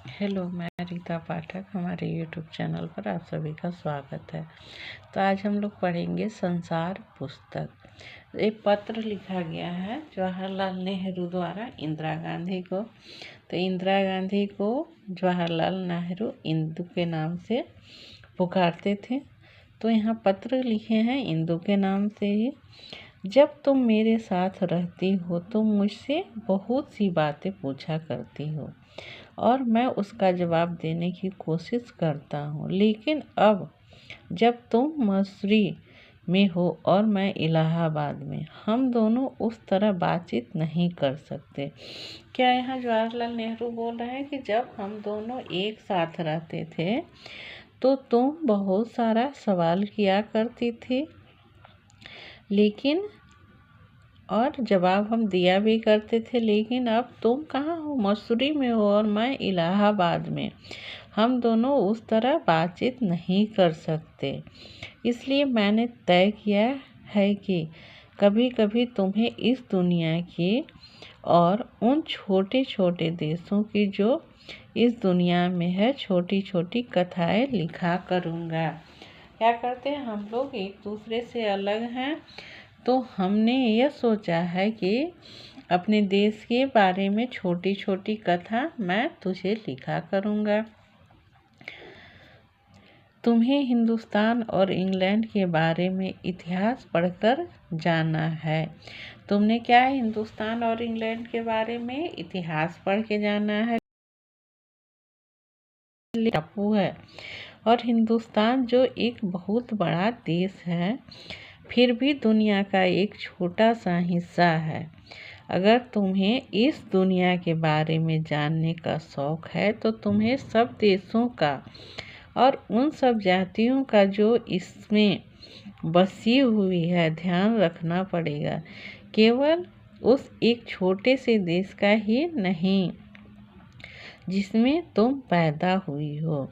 Hello, मैं रीता पाठक। हमारे YouTube channel पर आप सभी का स्वागत है। तो आज हम लोग पढ़ेंगे संसार पुस्तक। एक पत्र लिखा गया है जवाहरलाल नेहरू द्वारा इंदिरा गांधी को। तो इंदिरा गांधी को जवाहरलाल नेहरू इंदु के नाम से पुकारते थे। तो यहाँ पत्र लिखे हैं इंदु के नाम से ही। जब तुम मेरे साथ रहती हो तो मुझसे बहुत सी बातें पूछा करती हो और मैं उसका जवाब देने की कोशिश करता हूँ, लेकिन अब जब तुम मसूरी में हो और मैं इलाहाबाद में, हम दोनों उस तरह बातचीत नहीं कर सकते। क्या यहाँ जवाहरलाल नेहरू बोल रहे हैं कि जब हम दोनों एक साथ रहते थे तो तुम बहुत सारा सवाल किया करती थी, लेकिन और जवाब हम दिया भी करते थे, लेकिन अब तुम कहाँ हो? मसूरी में हो और मैं इलाहाबाद में। हम दोनों उस तरह बातचीत नहीं कर सकते। इसलिए मैंने तय किया है कि कभी कभी तुम्हें इस दुनिया की और उन छोटे छोटे देशों की जो इस दुनिया में है छोटी छोटी कथाएं लिखा करूँगा। क्या करते हैं हम लोग? एक दूसरे से अलग हैं, तो हमने यह सोचा है कि अपने देश के बारे में छोटी छोटी कथा मैं तुझे लिखा करूँगा। तुम्हें हिंदुस्तान और इंग्लैंड के बारे में इतिहास पढ़कर जाना है। तुमने क्या हिंदुस्तान और इंग्लैंड के बारे में इतिहास पढ़ के जाना है। टापू है और हिंदुस्तान जो एक बहुत बड़ा देश है, फिर भी दुनिया का एक छोटा सा हिस्सा है। अगर तुम्हें इस दुनिया के बारे में जानने का शौक है तो तुम्हें सब देशों का और उन सब जातियों का जो इसमें बसी हुई है ध्यान रखना पड़ेगा। केवल उस एक छोटे से देश का ही नहीं जिसमें तुम पैदा हुई हो।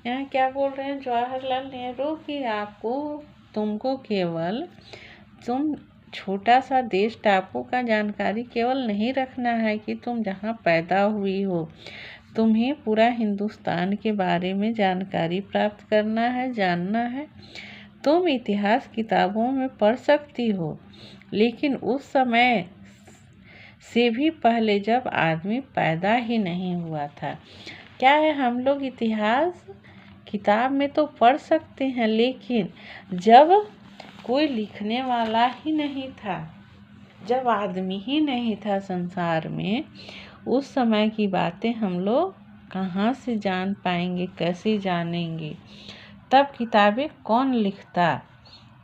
यहाँ क्या बोल रहे हैं जवाहरलाल नेहरू कि तुमको केवल तुम छोटा सा देश टापू का जानकारी केवल नहीं रखना है कि तुम जहाँ पैदा हुई हो, तुम्हें पूरा हिंदुस्तान के बारे में जानकारी प्राप्त करना है, जानना है। तुम इतिहास किताबों में पढ़ सकती हो, लेकिन उस समय से भी पहले जब आदमी पैदा ही नहीं हुआ था। क्या है, हम लोग इतिहास किताब में तो पढ़ सकते हैं, लेकिन जब कोई लिखने वाला ही नहीं था, जब आदमी ही नहीं था संसार में, उस समय की बातें हम लोग कहाँ से जान पाएंगे, कैसे जानेंगे? तब किताबें कौन लिखता?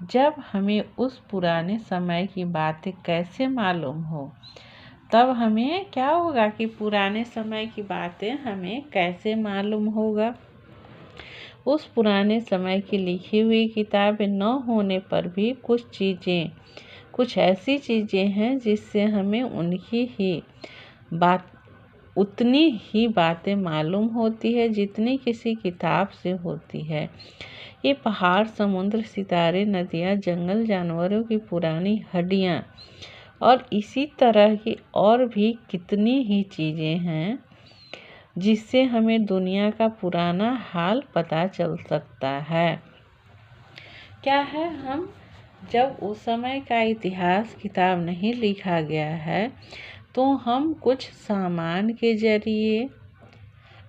जब हमें उस पुराने समय की बातें कैसे मालूम हो, तब हमें क्या होगा कि पुराने समय की बातें हमें कैसे मालूम होगा। उस पुराने समय की लिखी हुई किताबें न होने पर भी कुछ ऐसी चीज़ें हैं जिससे हमें उतनी ही बातें मालूम होती है जितनी किसी किताब से होती है। ये पहाड़, समुद्र, सितारे, नदियाँ, जंगल, जानवरों की पुरानी हड्डियाँ और इसी तरह की और भी कितनी ही चीज़ें हैं जिससे हमें दुनिया का पुराना हाल पता चल सकता है। क्या है, हम जब उस समय का इतिहास किताब नहीं लिखा गया है तो हम कुछ सामान के जरिए,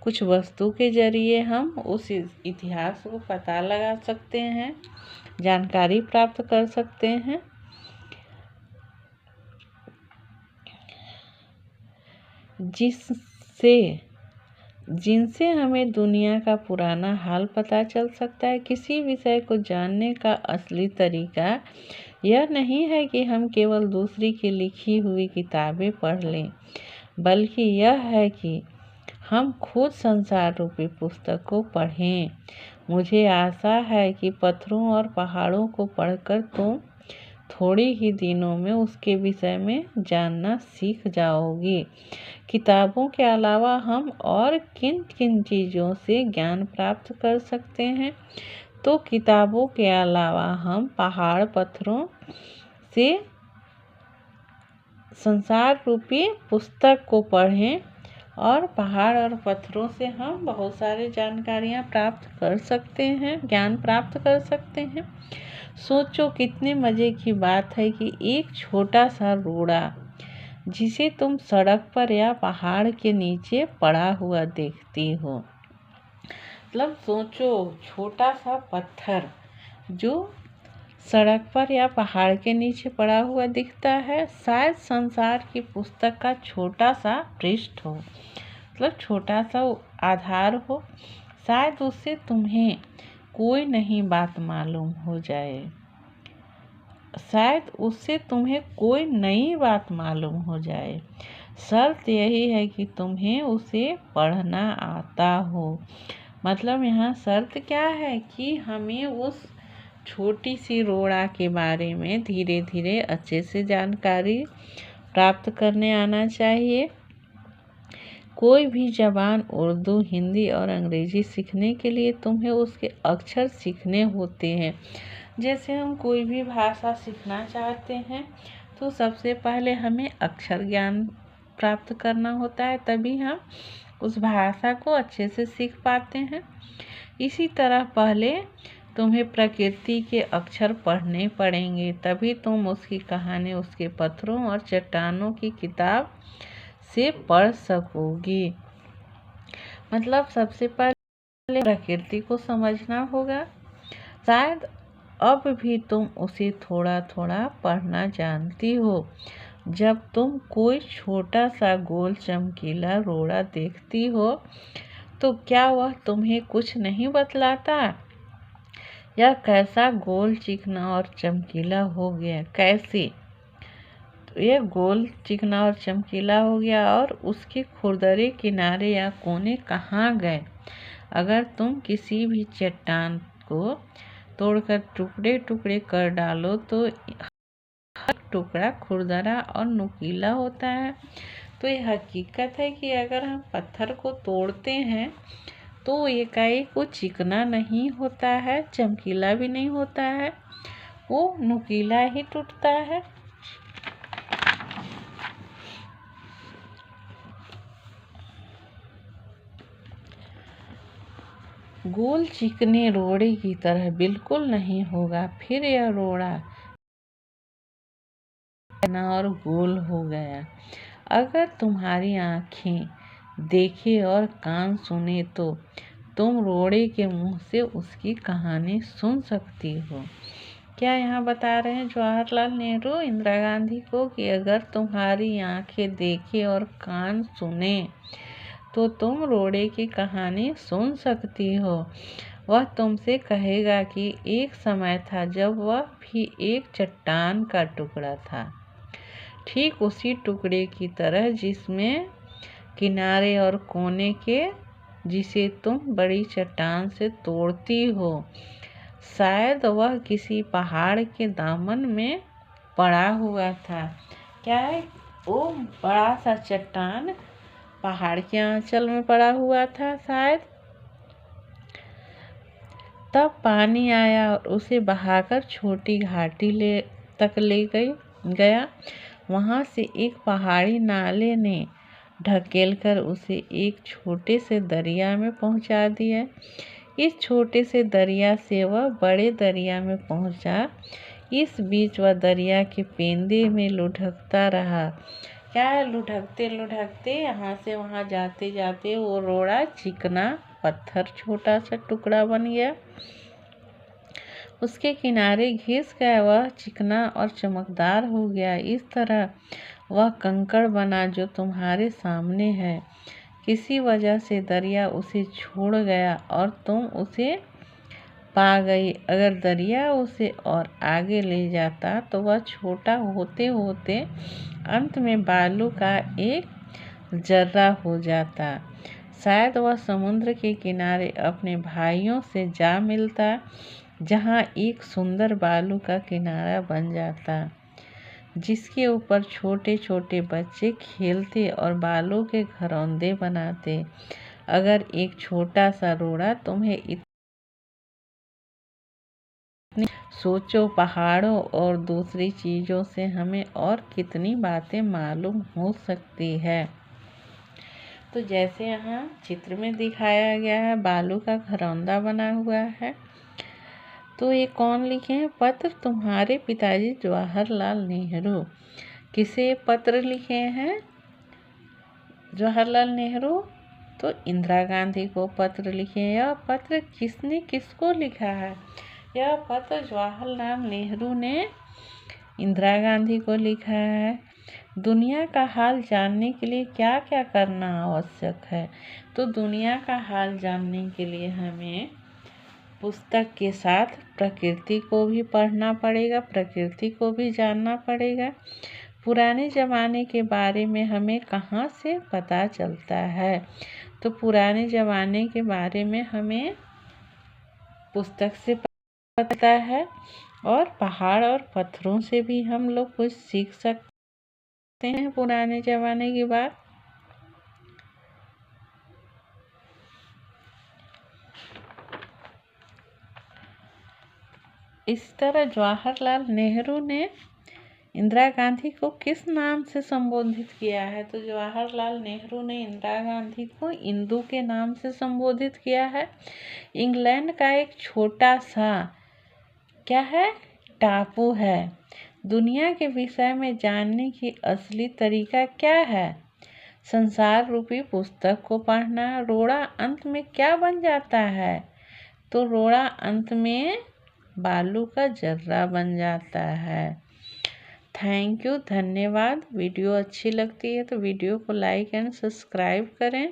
कुछ वस्तु के जरिए हम उस इतिहास को पता लगा सकते हैं, जानकारी प्राप्त कर सकते हैं। जिनसे हमें दुनिया का पुराना हाल पता चल सकता है। किसी विषय को जानने का असली तरीका यह नहीं है कि हम केवल दूसरी की लिखी हुई किताबें पढ़ लें, बल्कि यह है कि हम खुद संसार रूपी पुस्तक को पढ़ें। मुझे आशा है कि पत्थरों और पहाड़ों को पढ़कर तुम थोड़ी ही दिनों में उसके विषय में जानना सीख जाओगी। किताबों के अलावा हम और किन किन चीज़ों से ज्ञान प्राप्त कर सकते हैं? तो किताबों के अलावा हम पहाड़, पत्थरों से संसार रूपी पुस्तक को पढ़ें और पहाड़ और पत्थरों से हम बहुत सारी जानकारियाँ प्राप्त कर सकते हैं, ज्ञान प्राप्त कर सकते हैं। सोचो कितने मज़े की बात है कि एक छोटा सा रोड़ा जिसे तुम सड़क पर या पहाड़ के नीचे पड़ा हुआ देखती हो, मतलब सोचो छोटा सा पत्थर जो सड़क पर या पहाड़ के नीचे पड़ा हुआ दिखता है, शायद संसार की पुस्तक का छोटा सा पृष्ठ हो, मतलब छोटा सा आधार हो। शायद उससे तुम्हें कोई नई बात मालूम हो जाए, शायद उससे तुम्हें कोई नई बात मालूम हो जाए। शर्त यही है कि तुम्हें उसे पढ़ना आता हो। मतलब यहाँ शर्त क्या है कि हमें उस छोटी सी रोड़ा के बारे में धीरे धीरे अच्छे से जानकारी प्राप्त करने आना चाहिए। कोई भी ज़बान उर्दू, हिंदी और अंग्रेज़ी सीखने के लिए तुम्हें उसके अक्षर सीखने होते हैं। जैसे हम कोई भी भाषा सीखना चाहते हैं तो सबसे पहले हमें अक्षर ज्ञान प्राप्त करना होता है, तभी हम उस भाषा को अच्छे से सीख पाते हैं। इसी तरह पहले तुम्हें प्रकृति के अक्षर पढ़ने पड़ेंगे, तभी तुम उसकी कहानी उसके पत्थरों और चट्टानों की किताब से पढ़ सकोगी। मतलब सबसे पहले प्रकृति को समझना होगा। शायद अब भी तुम उसे थोड़ा थोड़ा पढ़ना जानती हो। जब तुम कोई छोटा सा गोल चमकीला रोड़ा देखती हो तो क्या वह तुम्हें कुछ नहीं बतलाता? यह कैसा गोल, चिकना और चमकीला हो गया? कैसे ये गोल, चिकना और चमकीला हो गया और उसके खुरदरे किनारे या कोने कहाँ गए? अगर तुम किसी भी चट्टान को तोड़कर टुकड़े टुकड़े कर डालो तो हर टुकड़ा खुरदरा और नुकीला होता है। तो ये हकीकत है कि अगर हम पत्थर को तोड़ते हैं तो एकाएक वो चिकना नहीं होता है, चमकीला भी नहीं होता है, वो नुकीला ही टूटता है। गोल चिकने रोड़े की तरह बिल्कुल नहीं होगा, फिर यह रोड़ा और गोल हो गया। अगर तुम्हारी आँखें देखे और कान सुने तो तुम रोड़े के मुंह से उसकी कहानी सुन सकती हो। क्या यहाँ बता रहे हैं जवाहरलाल नेहरू इंदिरा गांधी को कि अगर तुम्हारी आँखें देखे और कान सुने तो तुम रोड़े की कहानी सुन सकती हो। वह तुमसे कहेगा कि एक समय था जब वह भी एक चट्टान का टुकड़ा था, ठीक उसी टुकड़े की तरह जिसमें किनारे और कोने के, जिसे तुम बड़ी चट्टान से तोड़ती हो। शायद वह किसी पहाड़ के दामन में पड़ा हुआ था। क्या है? वो बड़ा सा चट्टान पहाड़ के आंचल में पड़ा हुआ था शायद। तब पानी आया और उसे बहाकर छोटी घाटी तक ले गया। वहाँ से एक पहाड़ी नाले ने ढकेलकर उसे एक छोटे से दरिया में पहुँचा दिया। इस छोटे से दरिया से वह बड़े दरिया में पहुँचा। इस बीच वह दरिया के पेंदे में लुढ़कता रहा। क्या है? लुढ़कते लुढ़कते यहाँ से वहाँ जाते जाते वो रोड़ा चिकना पत्थर छोटा सा टुकड़ा बन गया, उसके किनारे घिस गया, वह चिकना और चमकदार हो गया। इस तरह वह कंकड़ बना जो तुम्हारे सामने है। किसी वजह से दरिया उसे छोड़ गया और तुम उसे पा गई। अगर दरिया उसे और आगे ले जाता तो वह छोटा होते होते अंत में बालू का एक जर्रा हो जाता। शायद वह समुद्र के किनारे अपने भाइयों से जा मिलता, जहाँ एक सुंदर बालू का किनारा बन जाता, जिसके ऊपर छोटे छोटे बच्चे खेलते और बालू के घरौंदे बनाते। अगर एक छोटा सा रोड़ा तुम्हें सोचो पहाड़ों और दूसरी चीज़ों से हमें और कितनी बातें मालूम हो सकती है। तो जैसे यहाँ चित्र में दिखाया गया है, बालू का घरौंदा बना हुआ है। तो ये कौन लिखे हैं? पत्र तुम्हारे पिताजी जवाहरलाल नेहरू। किसे पत्र लिखे हैं? जवाहरलाल नेहरू। तो इंदिरा गांधी को पत्र लिखे हैं। यह पत्र किसने किसको लिखा है? यह पत्र जवाहरलाल नेहरू ने इंदिरा गांधी को लिखा है। दुनिया का हाल जानने के लिए क्या क्या करना आवश्यक है? तो दुनिया का हाल जानने के लिए हमें पुस्तक के साथ प्रकृति को भी पढ़ना पड़ेगा, प्रकृति को भी जानना पड़ेगा। पुराने ज़माने के बारे में हमें कहाँ से पता चलता है? तो पुराने ज़माने के बारे में हमें पुस्तक से पता है, और पहाड़ और पत्थरों से भी हम लोग कुछ सीख सकते हैं पुराने ज़माने की बात। इस तरह जवाहरलाल नेहरू ने इंदिरा गांधी को किस नाम से संबोधित किया है? तो जवाहरलाल नेहरू ने इंदिरा गांधी को इंदु के नाम से संबोधित किया है। इंग्लैंड का एक छोटा सा क्या है? टापू है। दुनिया के विषय में जानने की असली तरीका क्या है? संसार रूपी पुस्तक को पढ़ना। रोड़ा अंत में क्या बन जाता है? तो रोड़ा अंत में बालू का जर्रा बन जाता है। थैंक यू, धन्यवाद। वीडियो अच्छी लगती है तो वीडियो को लाइक एंड सब्सक्राइब करें।